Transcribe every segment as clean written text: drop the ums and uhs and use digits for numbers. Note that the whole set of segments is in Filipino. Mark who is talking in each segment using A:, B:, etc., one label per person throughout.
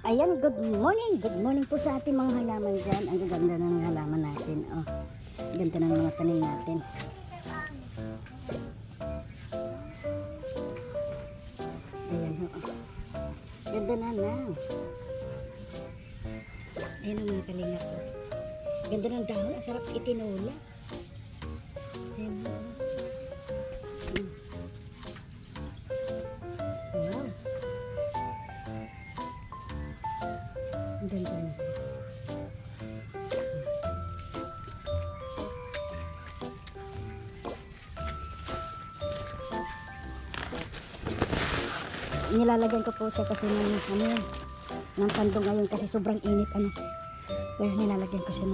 A: Ayan, good morning. Good morning po sa ating mga halaman dyan. Ang gaganda ng halaman natin. Oh, ganda ng mga tanim natin. Ayan, oh. Ganda na lang. Ayan ang mga kalingap ko. Ganda ng dahon. Ang sarap itinula. Ayan, oh. Wow. Ang ganda na. Nilalagyan ko po siya kasi ng sandong ngayon kasi sobrang init kaya nilalagyan ko siya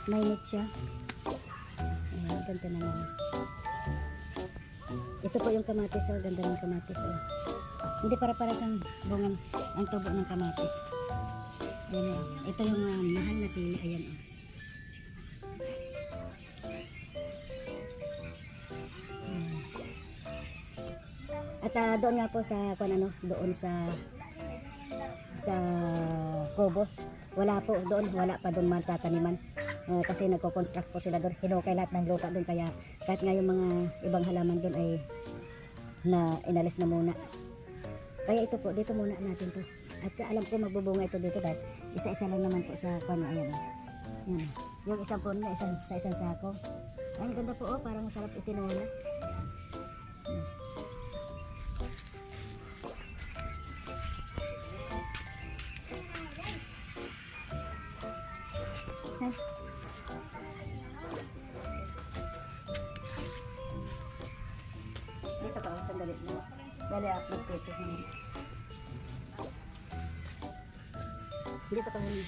A: may net siya. Ayan, ganda naman. Ito po yung kamatis, ganda ng kamatis. Hindi para sa bungan ang tubo ng kamatis. Ayan, ito yung mahal na sili. Ayan, At doon nga po sa doon sa Kobo, wala pa doon matataniman. Kasi nagko-construct po sila doon. Hinukay lahat ng lupa doon, kaya kahit nga yung mga ibang halaman doon ay inalis na muna. Kaya ito po, dito muna natin to. At alam ko magbubunga ito dito dahil isa-isa lang naman po sa ayan. Yan. Yung isang puno na sa isang sako. Ay, ganda po, parang sarap itinula. Dito pa, sandali. Dali, magpito. Dito pa muna.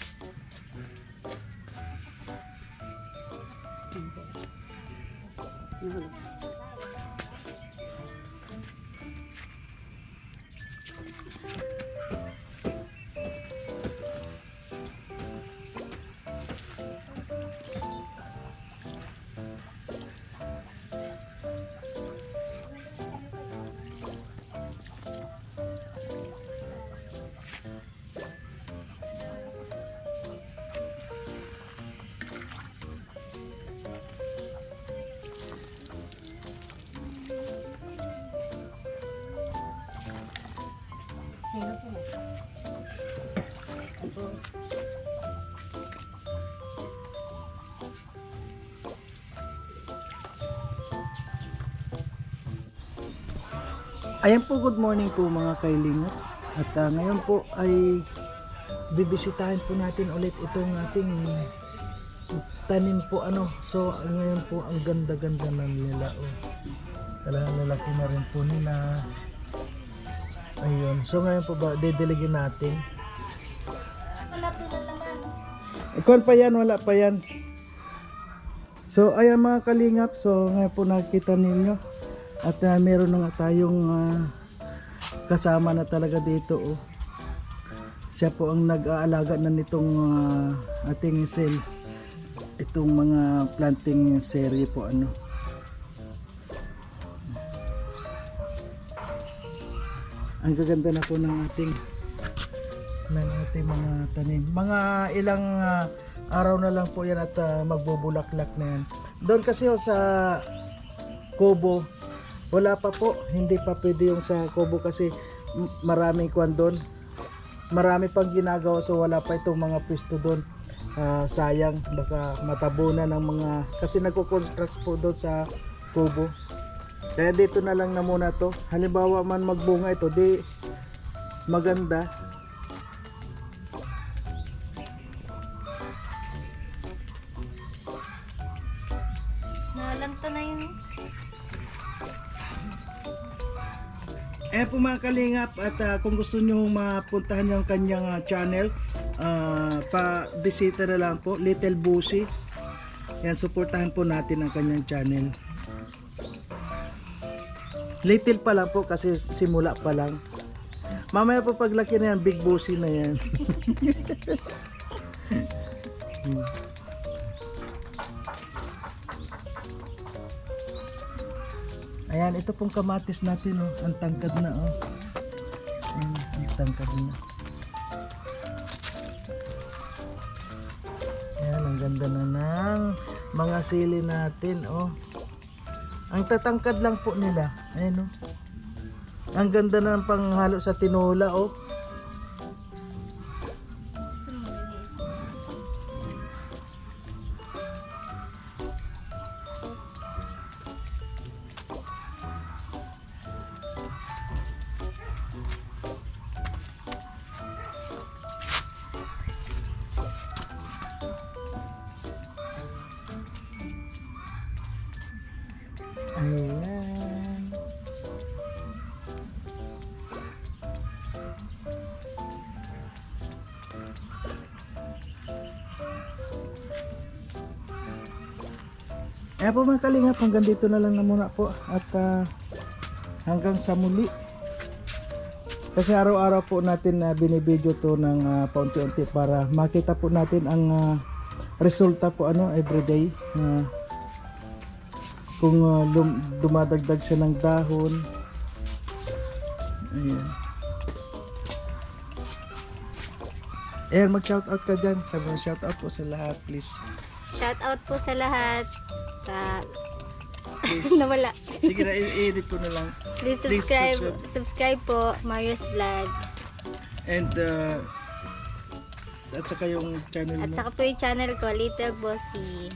A: Nahulog. Sino? Ako.
B: Ayan po, good morning po mga kailingap. At ngayon po ay bibisitahin po natin ulit itong ating tanim po So ngayon po ang ganda-ganda na nila. Talagang lalaki na rin po nila. Ayun. So ngayon po ba didiligin natin? Ikon pa yan, wala pa yan. So ayan mga kalingap. So ngayon po nakita ninyo. At meron na nga tayong kasama na talaga dito. Siya po ang nag-aalaga na nitong ating sale. Itong mga planting series po Ang gaganda na po ng ating mga tanim. Mga ilang araw na lang po yan at magbubulaklak na yan. Doon kasi sa Kobo, wala pa po. Hindi pa pwede yung sa Kobo kasi maraming kwan doon. Marami pang ginagawa, so wala pa itong mga pwesto doon. Sayang, baka matabunan ng mga, kasi nagko-construct po doon sa Kobo. Kaya dito na lang na muna to. Halimbawa man magbunga ito, di maganda.
C: Nalanta na yun.
B: Po mga kalingap, at kung gusto nyo mapuntahan yung kanyang channel, pa-bisita na lang po, Little Busi. Yan, suportahan po natin ang kanyang channel. Little pa lang po kasi simula pa lang. Mamaya po paglaki na yan, Big Busi na yan. Ayan, ito pong kamatis natin, oh. Ang tangkad na, oh. Ayan, ang tangkad na. Ayan, ang ganda na ng mga sili natin, oh. Ang tatangkad lang po nila. Ayan, oh. Ang ganda na ng panghalo sa tinola, oh. Ayan. Ayan po mga kalingap, hanggang dito na lang na muna po at hanggang sa muli. Kasi araw-araw po natin na binibideo to ng paunti-unti para makita po natin ang resulta po everyday. Kung dumadagdag siya ng dahon. Ayan. Ayan, mag-shoutout ka dyan. Sabi mo, shoutout po sa lahat, please.
C: Shout out po sa lahat sa nawala.
B: Sige na, i-edit ko na lang.
C: Please
B: Please
C: subscribe.
B: subscribe.
C: Subscribe po Mario's Vlog.
B: And, at saka yung channel
C: At
B: mo.
C: saka po yung channel ko, Little Bossy.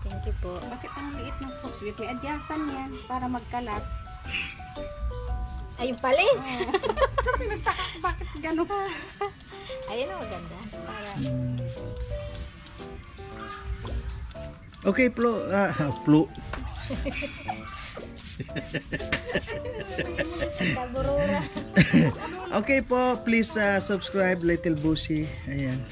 C: Thank you po.
D: Bakit ang liit ng puswit? May adyasan yan para magkalat.
C: Ayun pala eh.
D: Kasi nagtaka ko bakit gano'n.
C: Ayun ang maganda. Para
B: Okay, Flo. Flo.
C: taburura.
B: Okay po, please subscribe Little Bushy. Ayan.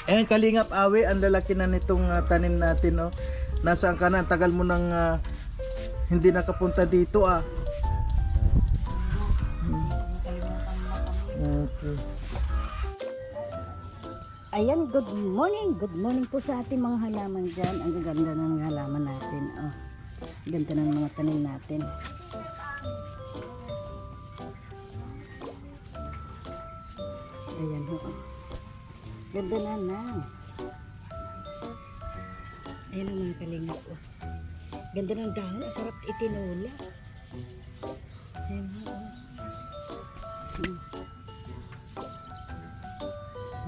B: Ayan, Kalingap Awi, ang lalaki na nitong tanim natin, oh. Nasaan ka na? Ang tagal mo nang hindi nakapunta dito, ah. Okay.
A: Ayan, good morning. Good morning po sa ating mga halaman dyan. Ang gaganda ng halaman natin. Oh, ganda ng mga tanim natin. Ayan, oh. Ganda na. Ayan ang mga kalingap. Oh. Ganda ng dahon. Ang sarap itinola. Ayan, oh.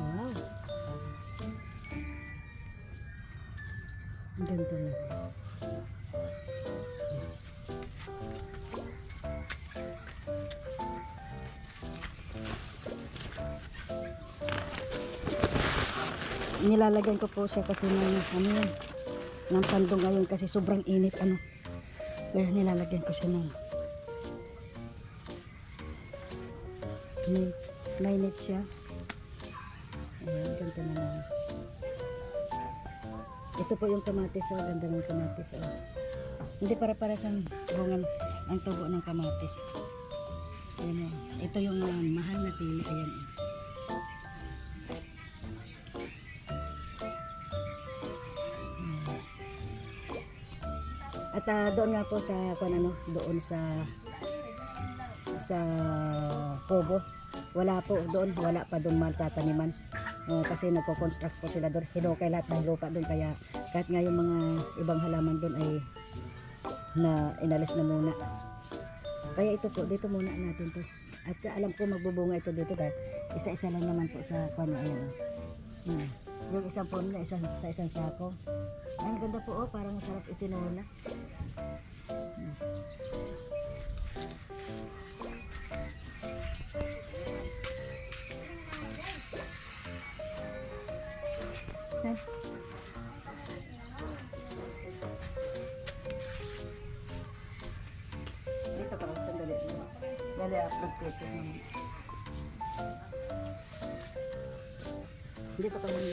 A: Wow. Ang ganda na. Nilalagyan ko po siya kasi ng sandong ngayon kasi sobrang init kaya nilalagyan ko siya ng mainit siya. Ayan, ganda naman. Ito po yung kamatis, oh. Ganda ng kamatis, oh. Hindi para sa bungan ang tubo ng kamatis. Ayan, oh. Ito yung mahal na sili. Ayan, oh. At doon nga po sa doon sa Kobo, wala pa doon matataniman. Kasi nagko-construct po sila doon. Hinukay lahat ng lupa doon, kaya kahit nga yung mga ibang halaman doon ay na inalis na muna. Kaya ito po, dito muna natin to. At alam ko magbubunga ito dito dahil isa-isa lang naman po sa yung isang puno na sa isang sako. Ang ganda po, oh, parang sarap itinola. Dito ka lang, sandali. Dali, upload ko ito. Dito ka lang.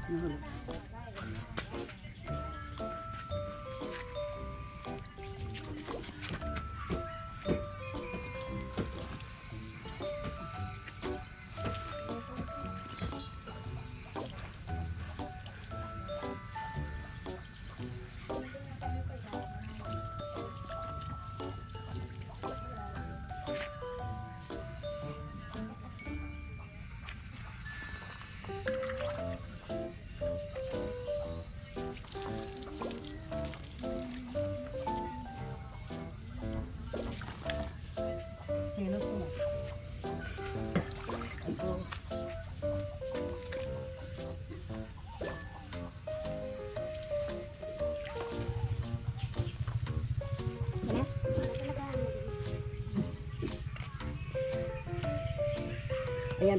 A: Nahulog.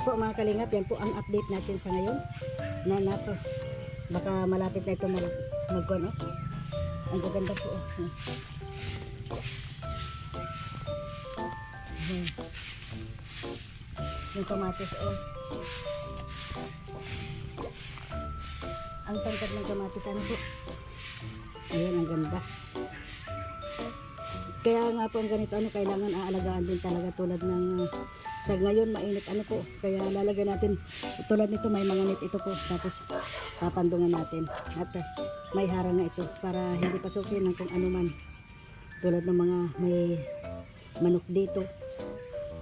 A: Yan po mga kalingap, yan po ang update natin sa ngayon. Na po. Baka malapit na ito magkuhan, oh. Ang gaganda po, oh. Yan. Yung kamatis, oh. Ang tangkad ng kamatis, ano po? Ayan, ang ganda. Kaya nga po ang ganito, ano, kailangan aalagaan din talaga tulad ng sa ngayon mainit, ano po. Kaya lalagyan natin, tulad nito may mga net ito po. Tapos papandungan natin. At may harang nga ito para hindi pasukin ng kung ano man. Tulad ng mga may manok dito.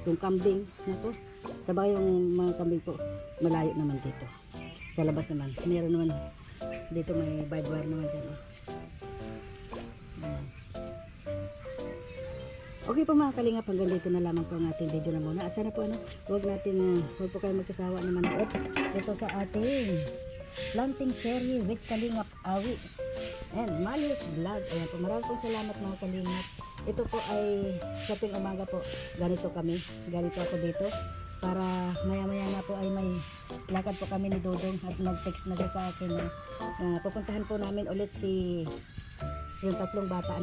A: Yung kambing, nako. Sabay yung mga kambing po, malayo naman dito. Sa labas naman, meron naman dito may barbed wire naman dyan. Ayan. Okay po mga kalingap, hanggang dito na lamang po ang ating video na muna. At sana po huwag po kayo magsasawa na manood dito sa ating planting series with Kalingap Awi and Marius Vlog. Ayan po, maraming pong salamat mga kalingap. Ito po ay sa tuwing umaga po, ganito ako dito. Para maya-maya na po ay may lakad po kami ni Dodong at nag-text na siya sa akin na pupuntahan po namin ulit yung tatlong bata,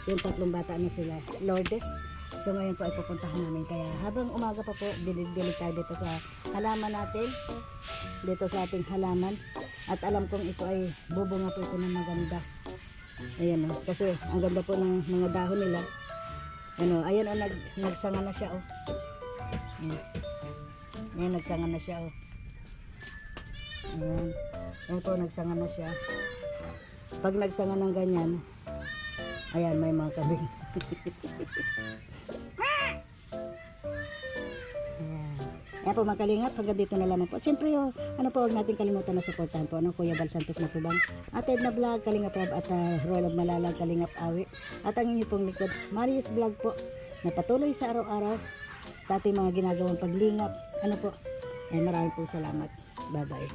A: yung tatlong bata sila, Lourdes. So ngayon po ay pupuntahan namin. Kaya habang umaga pa po, dilig-dilig tayo dito sa halaman natin. Dito sa ating halaman. At alam kong ito ay bubunga po ito ng maganda. Ayan o. Kasi ang ganda po ng mga dahon nila. Ayan o, nagsanga na siya o. Ayan, nagsanga na siya o. Ayan po, nagsanga na siya. Pag nagsanga ng ganyan, ayan, may mga kabing. Ayan po mga kalingap, hanggang dito na lamang po. At syempre, huwag natin kalimutan na suportahan po Kuya Bal Santos Matubang, at Edna Vlog, Kalingap Rob, at Royal of Malalag, Kalingap Awi, at ang inyo pong likod, Marius Vlog po, na patuloy sa araw-araw sa ating mga ginagawang paglingap. Maraming po salamat. Bye-bye.